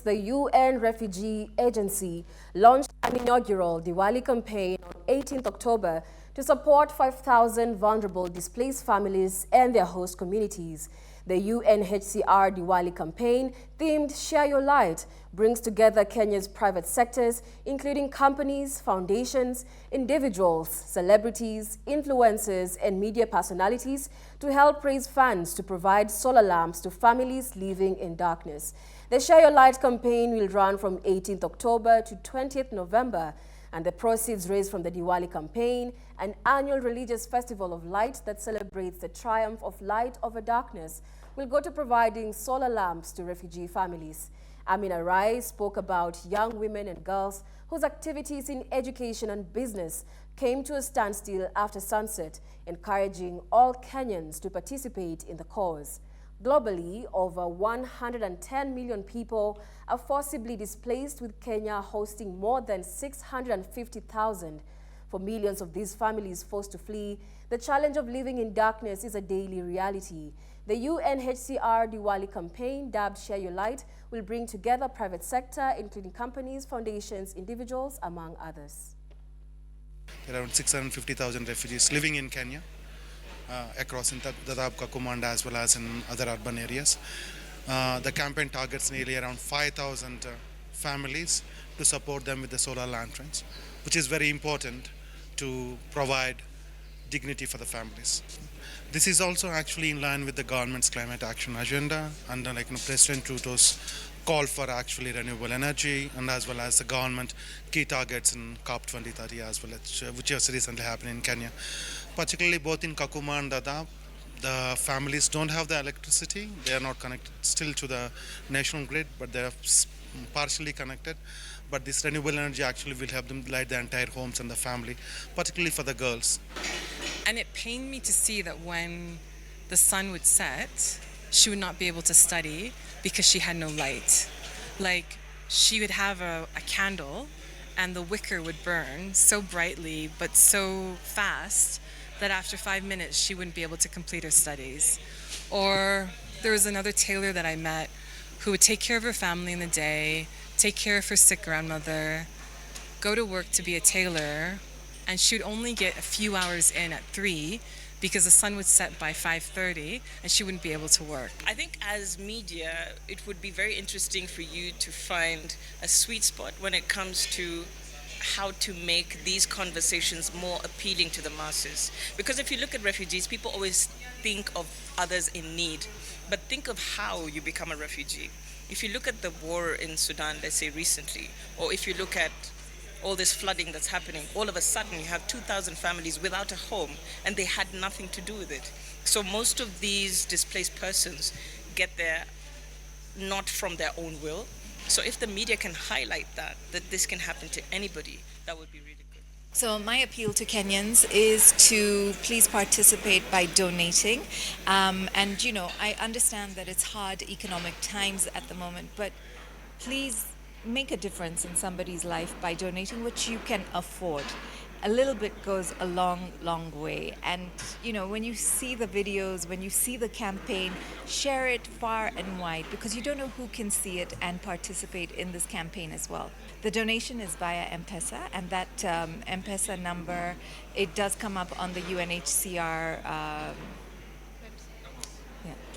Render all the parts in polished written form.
the UN Refugee Agency launched an inaugural Diwali campaign on 18th October to support 5,000 vulnerable displaced families and their host communities. The UNHCR Diwali campaign, themed Share Your Light, brings together Kenya's private sectors, including companies, foundations, individuals, celebrities, influencers, and media personalities to help raise funds to provide solar lamps to families living in darkness. The Share Your Light campaign will run from 18th October to 20th November, and the proceeds raised from the Diwali campaign, an annual religious festival of light that celebrates the triumph of light over darkness, will go to providing solar lamps to refugee families. Amina Rai spoke about young women and girls whose activities in education and business came to a standstill after sunset, encouraging all Kenyans to participate in the cause. Globally, over 110 million people are forcibly displaced, with Kenya hosting more than 650,000. For millions of these families forced to flee, the challenge of living in darkness is a daily reality. The UNHCR Diwali campaign, dubbed Share Your Light, will bring together private sector, including companies, foundations, individuals, among others. Around 650,000 refugees living in Kenya, across in Dadaab, Kakumanda, as well as in other urban areas. The campaign targets nearly around 5,000 families to support them with the solar lanterns, which is very important to provide dignity for the families. This is also actually in line with the government's climate action agenda, and President Ruto's call for actually renewable energy, and as well as the government key targets in COP 2030 as well, which has recently happened in Kenya. Particularly both in Kakuma and Dadaab, the families don't have the electricity. They are not connected still to the national grid, but they are partially connected. But this renewable energy actually will help them light the entire homes and the family, particularly for the girls. And it pained me to see that when the sun would set, she would not be able to study because she had no light. Like, she would have a candle and the wicker would burn so brightly but so fast that after 5 minutes she wouldn't be able to complete her studies. Or there was another tailor that I met who would take care of her family in the day, take care of her sick grandmother, go to work to be a tailor, and she would only get a few hours in at 3 because the sun would set by 5:30 and she wouldn't be able to work. I think as media, it would be very interesting for you to find a sweet spot when it comes to how to make these conversations more appealing to the masses. Because if you look at refugees, people always think of others in need, but think of how you become a refugee. If you look at the war in Sudan, let's say recently, or if you look at all this flooding that's happening, all of a sudden you have 2,000 families without a home and they had nothing to do with it. So most of these displaced persons get there not from their own will. So if the media can highlight that this can happen to anybody, that would be really good. So my appeal to Kenyans is to please participate by donating. And, you know, I understand that it's hard economic times at the moment, but please make a difference in somebody's life by donating what you can afford. A little bit goes a long, long way. And, you know, when you see the videos, when you see the campaign, share it far and wide, because you don't know who can see it and participate in this campaign as well. The donation is via M-Pesa, and that M-Pesa number, it does come up on the UNHCR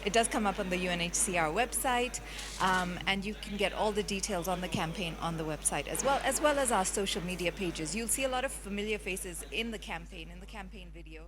It does come up on the UNHCR website, and you can get all the details on the campaign on the website as well as our social media pages. You'll see a lot of familiar faces in the campaign video.